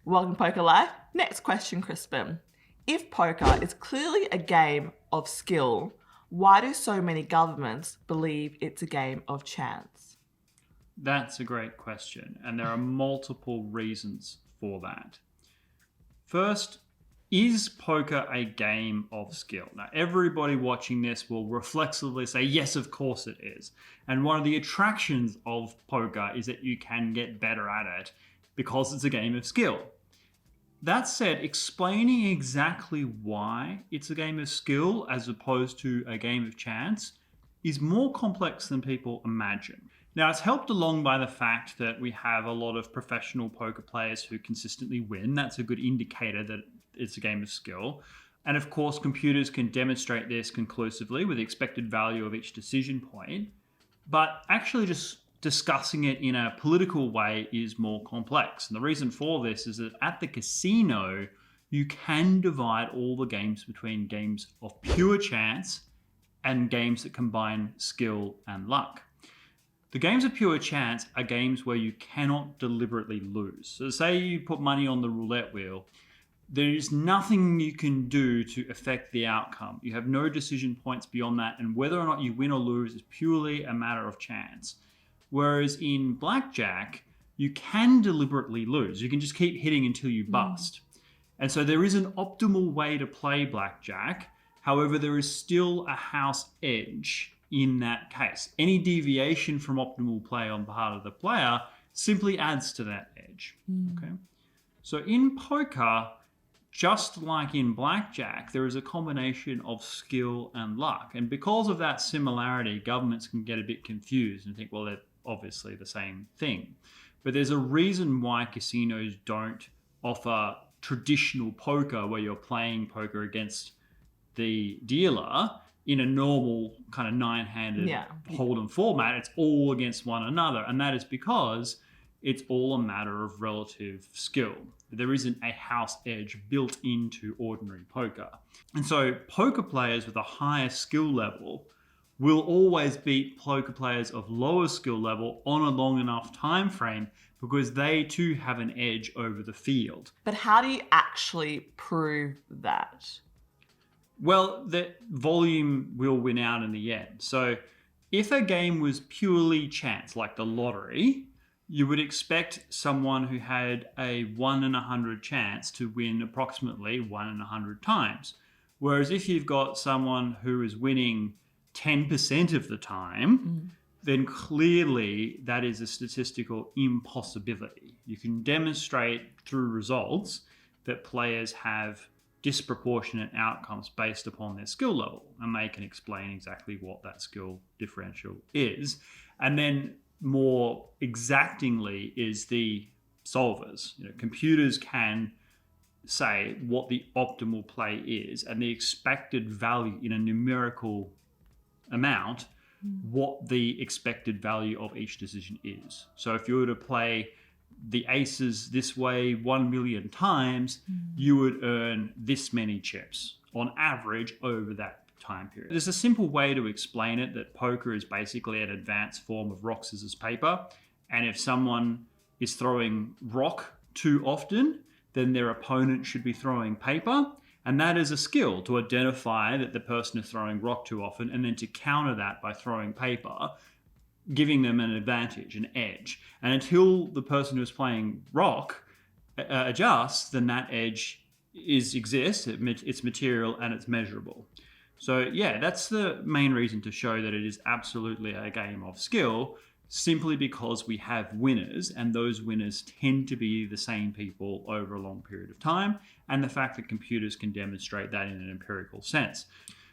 Welcome to Poker Life. Next question, Crispin. If poker is clearly a game of skill, why do so many governments believe it's a game of chance? That's a great question, and there are multiple reasons for that. First, is poker a game of skill? Now, everybody watching this will reflexively say, yes, of course it is. And one of the attractions of poker is that you can get better at it because it's a game of skill. That said, explaining exactly why it's a game of skill as opposed to a game of chance is more complex than people imagine. Now, it's helped along by the fact that we have a lot of professional poker players who consistently win. That's a good indicator that it's a game of skill. And of course, computers can demonstrate this conclusively with the expected value of each decision point. But actually just discussing it in a political way is more complex. And the reason for this is that at the casino, you can divide all the games between games of pure chance and games that combine skill and luck. The games of pure chance are games where you cannot deliberately lose. So say you put money on the roulette wheel, there is nothing you can do to affect the outcome. You have no decision points beyond that, and whether or not you win or lose is purely a matter of chance. Whereas in blackjack, you can deliberately lose. You can just keep hitting until you bust. And so there is an optimal way to play blackjack. However, there is still a house edge in that case. Any deviation from optimal play on the part of the player simply adds to that edge. Okay. So in poker, just like in blackjack, there is a combination of skill and luck. And because of that similarity, governments can get a bit confused and think, well, they're obviously the same thing. But there's a reason why casinos don't offer traditional poker where you're playing poker against the dealer in a normal kind of nine-handed hold'em format. It's all against one another. And that is because it's all a matter of relative skill. There isn't a house edge built into ordinary poker. And so poker players with a higher skill level will always beat poker players of lower skill level on a long enough time frame because they too have an edge over the field. But how do you actually prove that? Well, the volume will win out in the end. So if a game was purely chance, like the lottery, you would expect someone who had a 1 in 100 chance to win approximately 1 in 100 times. Whereas if you've got someone who is winning 10% of the time, then clearly that is a statistical impossibility. You can demonstrate through results that players have disproportionate outcomes based upon their skill level, and they can explain exactly what that skill differential is. And then more exactingly is the solvers. Computers can say what the optimal play is and the expected value in a numerical amount, what the expected value of each decision is. So if you were to play the aces this way 1 million times, you would earn this many chips on average over that time period. There's a simple way to explain it, that poker is basically an advanced form of rock, scissors, paper. And if someone is throwing rock too often, then their opponent should be throwing paper. And that is a skill, to identify that the person is throwing rock too often and then to counter that by throwing paper, giving them an advantage, an edge. And until the person who's playing rock adjusts, then that edge exists, it's material and it's measurable. So yeah, that's the main reason to show that it is absolutely a game of skill, simply because we have winners, and those winners tend to be the same people over a long period of time, and the fact that computers can demonstrate that in an empirical sense.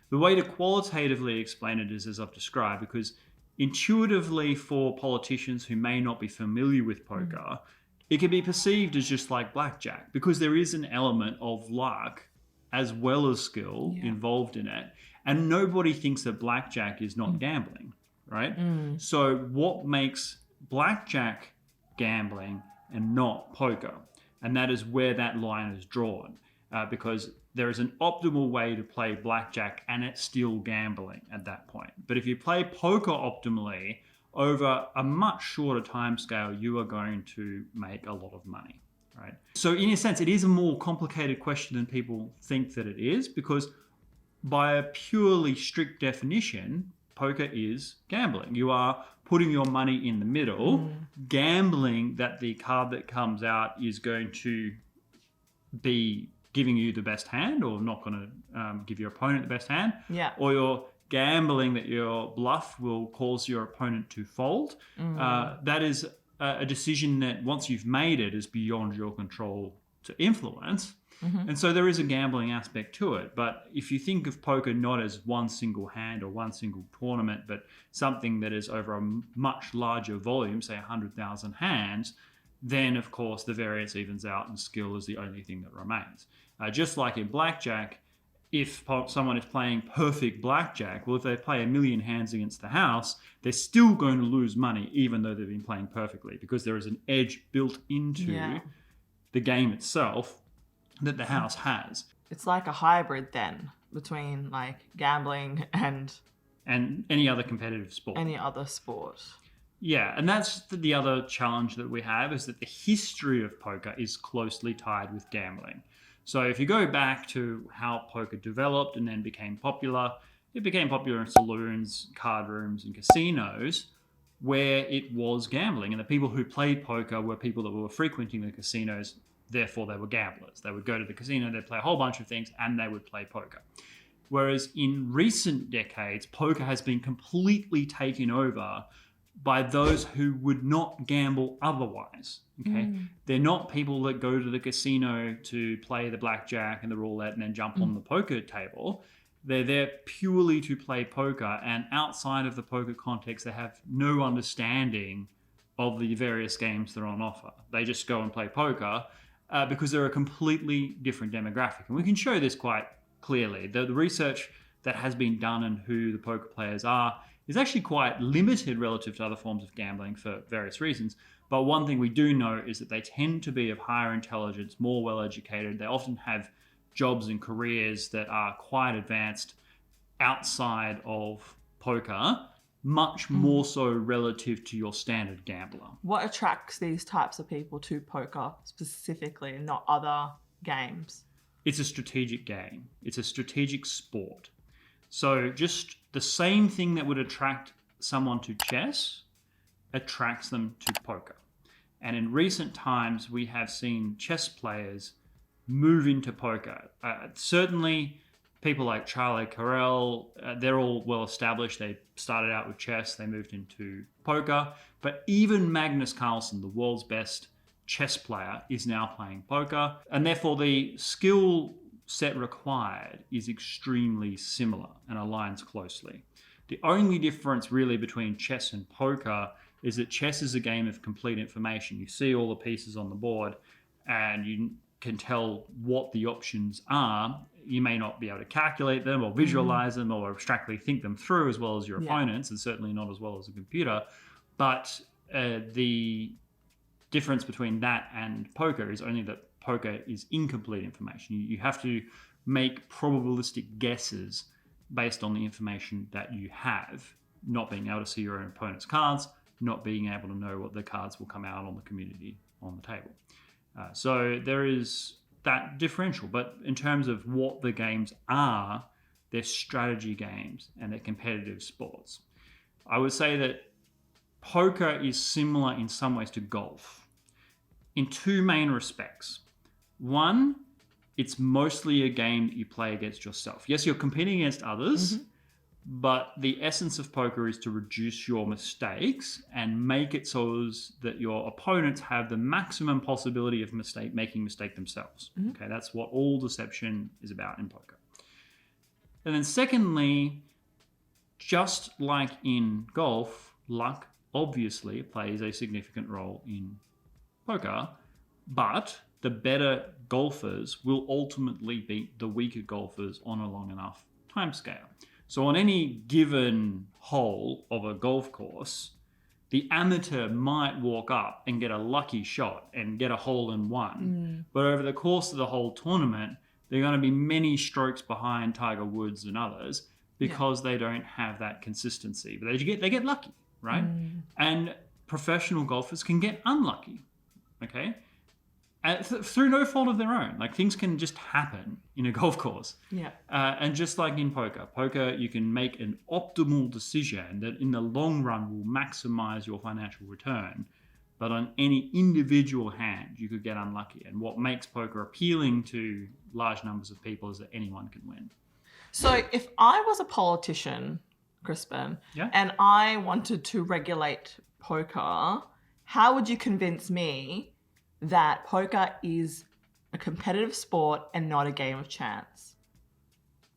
The way to qualitatively explain it is as I've described, because intuitively for politicians who may not be familiar with poker, it can be perceived as just like blackjack, because there is an element of luck as well as skill involved in it. And nobody thinks that blackjack is not gambling, right? So what makes blackjack gambling and not poker? And that is where that line is drawn, because there is an optimal way to play blackjack and it's still gambling at that point. But if you play poker optimally over a much shorter time scale, you are going to make a lot of money. right? So in a sense, it is a more complicated question than people think that it is, because by a purely strict definition, poker is gambling. You are putting your money in the middle, gambling that the card that comes out is going to be giving you the best hand, or not going to give your opponent the best hand. Yeah. Or you're gambling that your bluff will cause your opponent to fold. That is a decision that once you've made it is beyond your control to influence. And so there is a gambling aspect to it. But if you think of poker not as one single hand or one single tournament, but something that is over a much larger volume, say 100,000 hands, then of course the variance evens out and skill is the only thing that remains. Just like in blackjack, if someone is playing perfect blackjack, well, if they play 1,000,000 hands against the house, they're still going to lose money even though they've been playing perfectly, because there is an edge built into the game itself that the house has. It's like a hybrid then between like gambling and any other competitive sport. any other sport. Yeah, and that's the other challenge that we have, is that the history of poker is closely tied with gambling. So if you go back to how poker developed and then became popular, it became popular in saloons, card rooms, and casinos where it was gambling. And the people who played poker were people that were frequenting the casinos, therefore they were gamblers. They would go to the casino, they'd play a whole bunch of things, and they would play poker. Whereas in recent decades, poker has been completely taken over by those who would not gamble otherwise. Okay, they're not people that go to the casino to play the blackjack and the roulette and then jump on the poker table. They're there purely to play poker, and outside of the poker context, they have no understanding of the various games that are on offer. They just go and play poker because they're a completely different demographic, and we can show this quite clearly. The research that has been done on who the poker players are is actually quite limited relative to other forms of gambling for various reasons. But one thing we do know is that they tend to be of higher intelligence, more well-educated. They often have jobs and careers that are quite advanced outside of poker, much more so relative to your standard gambler. What attracts these types of people to poker specifically and not other games? It's a strategic game. It's a strategic sport. So just the same thing that would attract someone to chess attracts them to poker. And in recent times, we have seen chess players move into poker. Certainly, people like Charlie Carell, they're all well established. They started out with chess, they moved into poker. But even Magnus Carlsen, the world's best chess player, is now playing poker. And therefore, the skill set required is extremely similar and aligns closely. The only difference really between chess and poker is that chess is a game of complete information. You see all the pieces on the board and you can tell what the options are. You may not be able to calculate them or visualize them or abstractly think them through as well as your opponents, and certainly not as well as a computer. But the difference between that and poker is only that poker is incomplete information. You have to make probabilistic guesses based on the information that you have, not being able to see your own opponent's cards, not being able to know what the cards will come out on the community on the table. So there is that differential. But in terms of what the games are, they're strategy games and they're competitive sports. I would say that poker is similar in some ways to golf in two main respects. One, it's mostly a game that you play against yourself. Yes, you're competing against others, but the essence of poker is to reduce your mistakes and make it so that your opponents have the maximum possibility of making mistake themselves. Okay, that's what all deception is about in poker. And then secondly, just like in golf, luck obviously plays a significant role in poker, but the better golfers will ultimately beat the weaker golfers on a long enough timescale. So on any given hole of a golf course, the amateur might walk up and get a lucky shot and get a hole in one. But over the course of the whole tournament, they're going to be many strokes behind Tiger Woods and others because they don't have that consistency. But they get lucky, right? And professional golfers can get unlucky, okay? through no fault of their own. Like, things can just happen in a golf course. Yeah. And just like in poker, you can make an optimal decision that in the long run will maximize your financial return. But on any individual hand, you could get unlucky. And what makes poker appealing to large numbers of people is that anyone can win. So if I was a politician, Crispin, Yeah. and I wanted to regulate poker, how would you convince me that poker is a competitive sport and not a game of chance?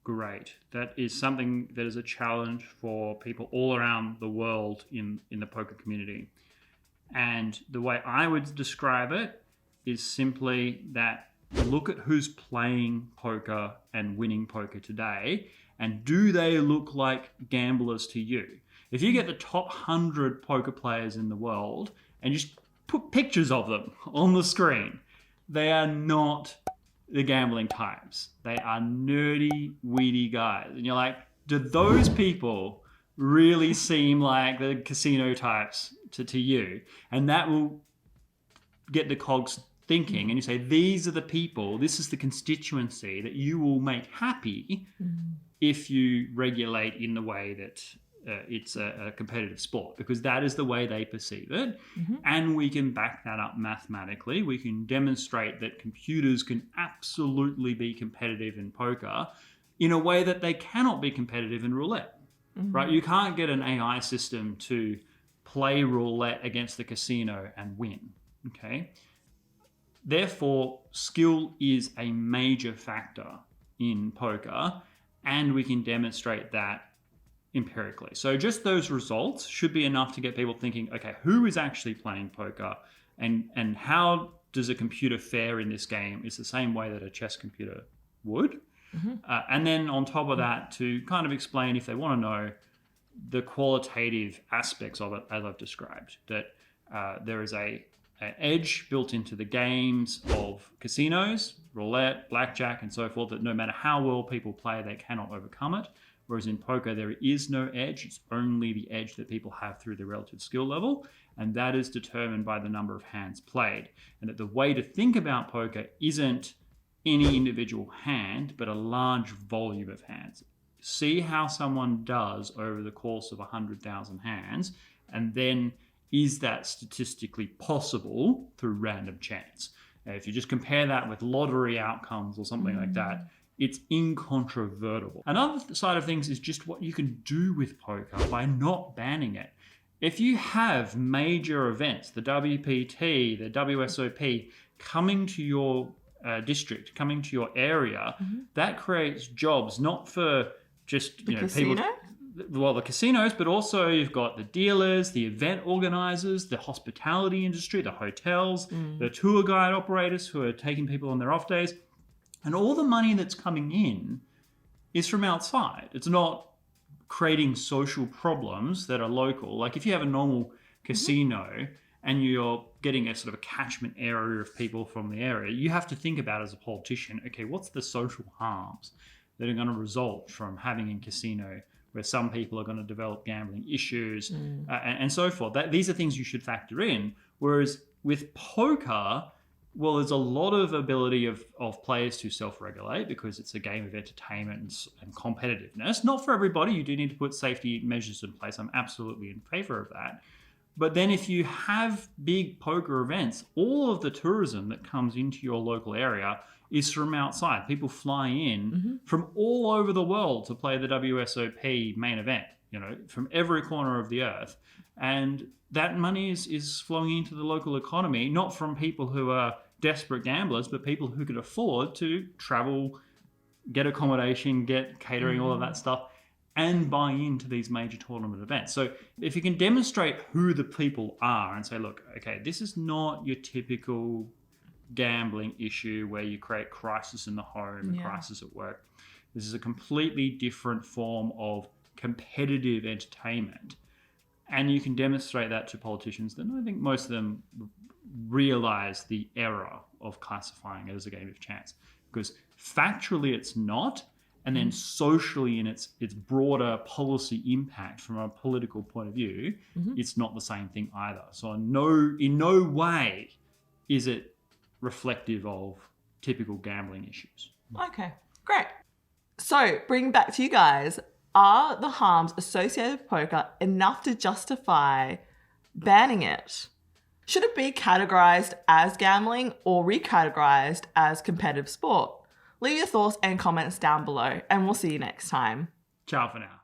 Great. That is something that is a challenge for people all around the world in the poker community. And the way I would describe it is simply that look at who's playing poker and winning poker today, and do they look like gamblers to you? If you get the top 100 poker players in the world and you just put pictures of them on the screen, they are not the gambling types. They are nerdy, weedy guys. And you're like, do those people really seem like the casino types to you? And that will get the cogs thinking. And you say, these are the people, this is the constituency that you will make happy if you regulate in the way that it's a competitive sport, because that is the way they perceive it. And we can back that up mathematically. We can demonstrate that computers can absolutely be competitive in poker in a way that they cannot be competitive in roulette, right? You can't get an AI system to play roulette against the casino and win, okay? Therefore, skill is a major factor in poker, and we can demonstrate that empirically. So just those results should be enough to get people thinking, okay, who is actually playing poker, and how does a computer fare in this game? It's the same way that a chess computer would. And then on top of that, to kind of explain, if they want to know, the qualitative aspects of it, as I've described, that there is an edge built into the games of casinos, roulette, blackjack, and so forth, that no matter how well people play, they cannot overcome it. Whereas in poker, there is no edge. It's only the edge that people have through their relative skill level. And that is determined by the number of hands played. And that the way to think about poker isn't any individual hand, but a large volume of hands. See how someone does over the course of 100,000 hands, and then is that statistically possible through random chance? Now, if you just compare that with lottery outcomes or something like that, it's incontrovertible. Another side of things is just what you can do with poker by not banning it. If you have major events, the WPT, the WSOP, coming to your district, coming to your area, that creates jobs, not for just casino? people. Well, the casinos, but also you've got the dealers, the event organizers, the hospitality industry, the hotels, the tour guide operators who are taking people on their off days. And all the money that's coming in is from outside. It's not creating social problems that are local. Like if you have a normal casino and you're getting a sort of a catchment area of people from the area, you have to think about as a politician, okay, what's the social harms that are going to result from having a casino where some people are going to develop gambling issues and so forth. These are things you should factor in. Whereas with poker, well, there's a lot of ability of players to self-regulate because it's a game of entertainment and competitiveness. Not for everybody. You do need to put safety measures in place. I'm absolutely in favor of that. But then if you have big poker events, all of the tourism that comes into your local area is from outside. People fly in from all over the world to play the WSOP main event, from every corner of the earth. And that money is flowing into the local economy, not from people who are desperate gamblers, but people who can afford to travel, get accommodation, get catering, all of that stuff, and buy into these major tournament events. So if you can demonstrate who the people are and say, look, okay, this is not your typical gambling issue where you create crisis in the home and crisis at work. This is a completely different form of competitive entertainment. And you can demonstrate that to politicians, then I think most of them realize the error of classifying it as a game of chance. Because factually it's not, and then socially in its broader policy impact from a political point of view, it's not the same thing either. So in no way is it reflective of typical gambling issues. Okay, great. So, bringing back to you guys, are the harms associated with poker enough to justify banning it? Should it be categorized as gambling or recategorized as competitive sport? Leave your thoughts and comments down below, and we'll see you next time. Ciao for now.